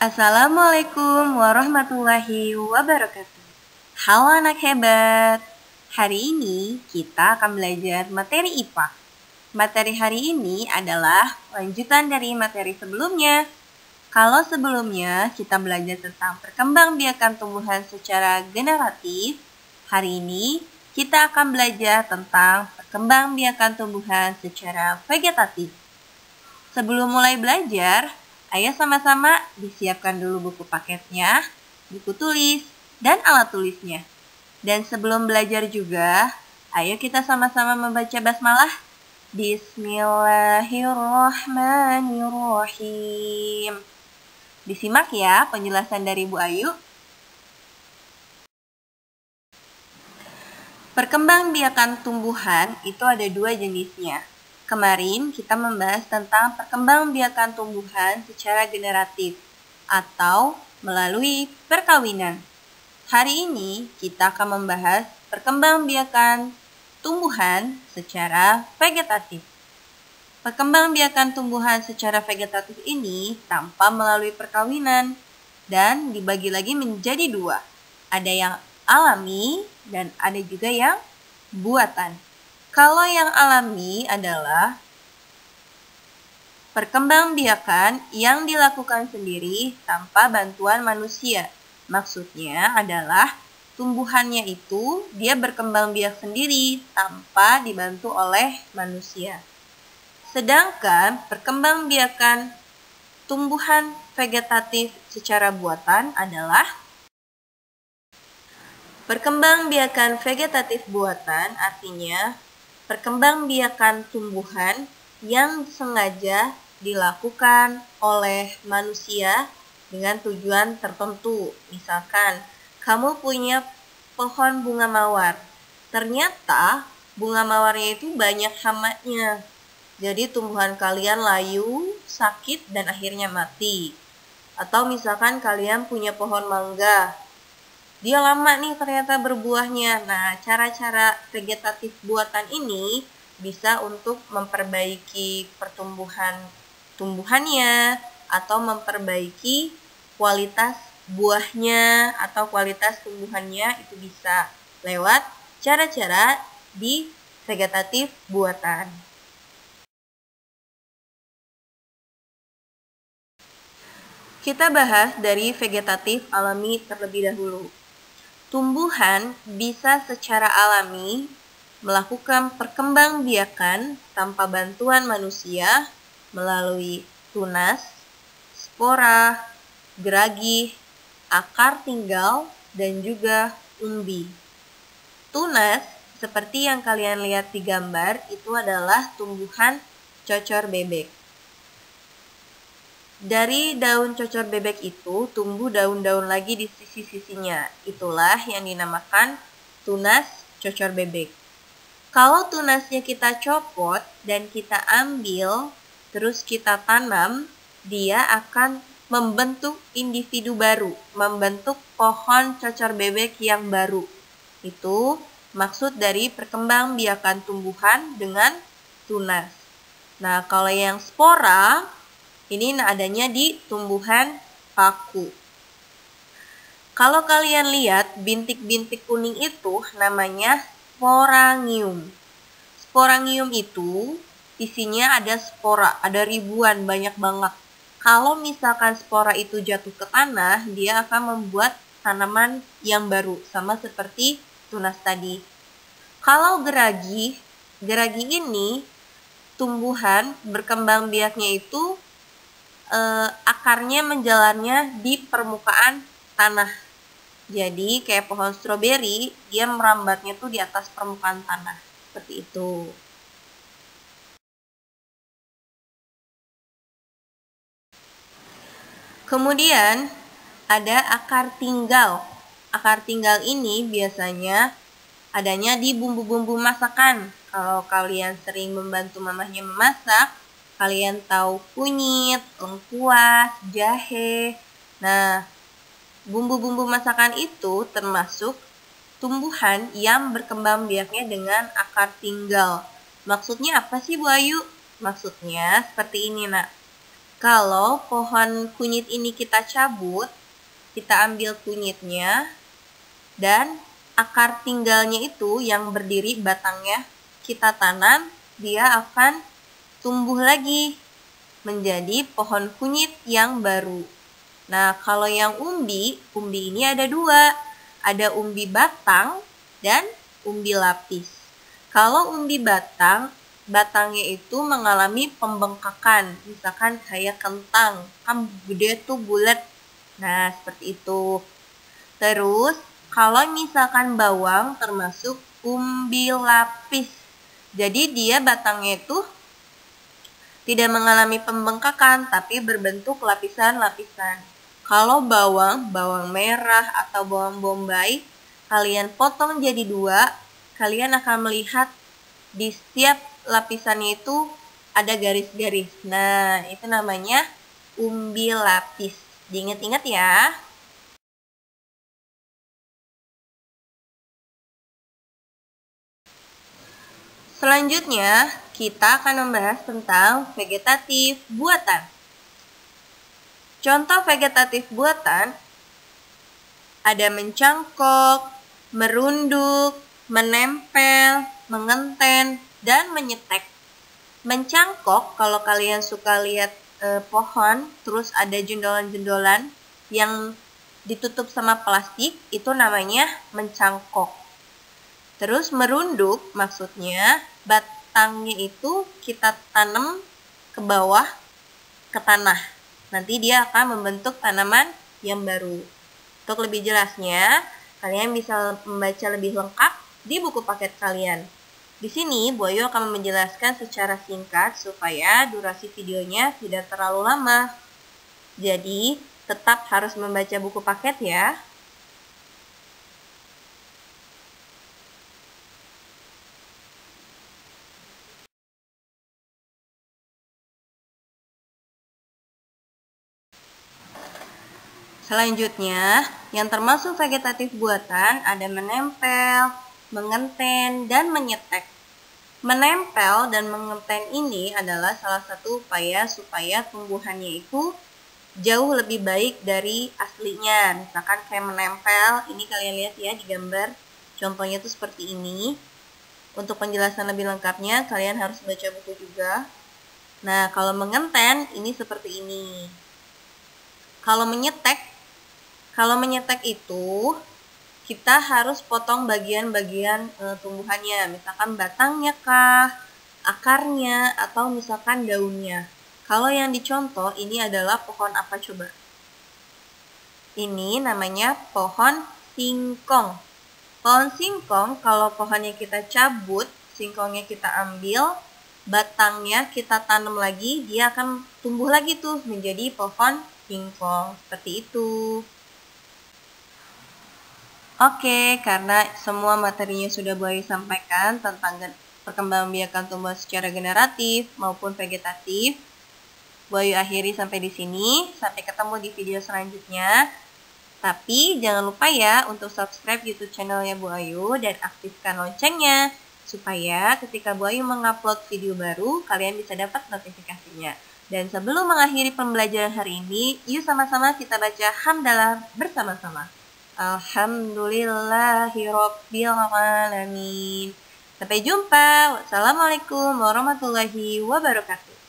Assalamualaikum warahmatullahi wabarakatuh. Halo anak hebat. Hari ini kita akan belajar materi IPA. Materi hari ini adalah lanjutan dari materi sebelumnya. Kalau sebelumnya kita belajar tentang perkembangbiakan tumbuhan secara generatif, hari ini kita akan belajar tentang perkembangbiakan tumbuhan secara vegetatif. Sebelum mulai belajar, ayo sama-sama disiapkan dulu buku paketnya, buku tulis, dan alat tulisnya. Dan sebelum belajar juga, ayo kita sama-sama membaca basmalah. Bismillahirrahmanirrahim. Disimak ya penjelasan dari Bu Ayu. Perkembangbiakan tumbuhan itu ada dua jenisnya. Kemarin kita membahas tentang perkembangbiakan tumbuhan secara generatif atau melalui perkawinan. Hari ini kita akan membahas perkembangbiakan tumbuhan secara vegetatif. Perkembangbiakan tumbuhan secara vegetatif ini tanpa melalui perkawinan dan dibagi lagi menjadi dua. Ada yang alami dan ada juga yang buatan. Kalau yang alami adalah perkembangbiakan yang dilakukan sendiri tanpa bantuan manusia. Maksudnya adalah tumbuhannya itu dia berkembang biak sendiri tanpa dibantu oleh manusia. Sedangkan perkembangbiakan tumbuhan vegetatif secara buatan adalah perkembangbiakan vegetatif buatan, artinya perkembangbiakan tumbuhan yang sengaja dilakukan oleh manusia dengan tujuan tertentu. Misalkan, kamu punya pohon bunga mawar. Ternyata bunga mawarnya itu banyak hamanya. Jadi tumbuhan kalian layu, sakit, dan akhirnya mati. Atau misalkan kalian punya pohon mangga. Dia lama nih ternyata berbuahnya. Nah, cara-cara vegetatif buatan ini bisa untuk memperbaiki tumbuhannya atau memperbaiki kualitas buahnya atau kualitas tumbuhannya, itu bisa lewat cara-cara di vegetatif buatan. Kita bahas dari vegetatif alami terlebih dahulu. Tumbuhan bisa secara alami melakukan perkembangbiakan tanpa bantuan manusia melalui tunas, spora, geragih, akar tinggal, dan juga umbi. Tunas, seperti yang kalian lihat di gambar, itu adalah tumbuhan cocor bebek. Dari daun cocor bebek itu tumbuh daun-daun lagi di sisi-sisinya. Itulah yang dinamakan tunas cocor bebek. Kalau tunasnya kita copot dan kita ambil, terus kita tanam, dia akan membentuk individu baru, membentuk pohon cocor bebek yang baru. Itu maksud dari perkembangbiakan tumbuhan dengan tunas. Nah, kalau yang spora, ini adanya di tumbuhan paku. Kalau kalian lihat bintik-bintik kuning itu namanya sporangium. Sporangium itu isinya ada spora, ada ribuan, banyak banget. Kalau misalkan spora itu jatuh ke tanah, dia akan membuat tanaman yang baru, sama seperti tunas tadi. Kalau geragi ini tumbuhan berkembang biaknya itu akarnya menjalarnya di permukaan tanah. Jadi kayak pohon stroberi, dia merambatnya tuh di atas permukaan tanah. Seperti itu. Kemudian ada akar tinggal. Akar tinggal ini biasanya adanya di bumbu-bumbu masakan. Kalau kalian sering membantu mamahnya memasak, kalian tahu kunyit, lengkuas, jahe. Nah, bumbu-bumbu masakan itu termasuk tumbuhan yang berkembang biaknya dengan akar tinggal. Maksudnya apa sih Bu Ayu? Maksudnya seperti ini, Nak. Kalau pohon kunyit ini kita cabut, kita ambil kunyitnya, dan akar tinggalnya itu yang berdiri batangnya kita tanam, dia akan tumbuh lagi menjadi pohon kunyit yang baru. Nah, kalau yang umbi ini ada dua. Ada umbi batang dan umbi lapis. Kalau umbi batang, batangnya itu mengalami pembengkakan, misalkan kayak kentang, kan gede tuh bulat. Nah, seperti itu. Terus, kalau misalkan bawang termasuk umbi lapis. Jadi dia batangnya itu tidak mengalami pembengkakan, tapi berbentuk lapisan-lapisan. Kalau bawang merah atau bawang bombay, kalian potong jadi dua, kalian akan melihat di setiap lapisannya itu ada garis-garis. Nah, itu namanya umbi lapis. Diingat-ingat ya. Selanjutnya, kita akan membahas tentang vegetatif buatan. Contoh vegetatif buatan ada mencangkok, merunduk, menempel, mengenten, dan menyetek. Mencangkok, kalau kalian suka lihat pohon, terus ada jendolan-jendolan yang ditutup sama plastik, itu namanya mencangkok. Terus merunduk, maksudnya batangnya itu kita tanam ke bawah, ke tanah. Nanti dia akan membentuk tanaman yang baru. Untuk lebih jelasnya, kalian bisa membaca lebih lengkap di buku paket kalian. Di sini, Bu Ayu akan menjelaskan secara singkat supaya durasi videonya tidak terlalu lama. Jadi, tetap harus membaca buku paket ya. Selanjutnya, yang termasuk vegetatif buatan ada menempel, mengenten, dan menyetek. Menempel dan mengenten ini adalah salah satu upaya supaya tumbuhannya itu jauh lebih baik dari aslinya. Misalkan kayak menempel, ini kalian lihat ya di gambar. Contohnya itu seperti ini. Untuk penjelasan lebih lengkapnya, kalian harus baca buku juga. Nah, kalau mengenten, ini seperti ini. Kalau menyetek itu kita harus potong bagian-bagian tumbuhannya, misalkan batangnya kah, akarnya, atau misalkan daunnya. Kalau yang dicontoh ini adalah pohon apa coba? Ini namanya pohon singkong. Pohon singkong kalau pohonnya kita cabut, singkongnya kita ambil, batangnya kita tanam lagi, dia akan tumbuh lagi tuh menjadi pohon singkong. Seperti itu. Oke, karena semua materinya sudah Bu Ayu sampaikan tentang perkembangbiakan tumbuhan secara generatif maupun vegetatif, Bu Ayu akhiri sampai di sini. Sampai ketemu di video selanjutnya. Tapi jangan lupa ya untuk subscribe YouTube channelnya Bu Ayu dan aktifkan loncengnya supaya ketika Bu Ayu mengupload video baru, kalian bisa dapat notifikasinya. Dan sebelum mengakhiri pembelajaran hari ini, yuk sama-sama kita baca hamdalah bersama-sama. Alhamdulillahirobbilalamin. Sampai jumpa. Wassalamualaikum warahmatullahi wabarakatuh.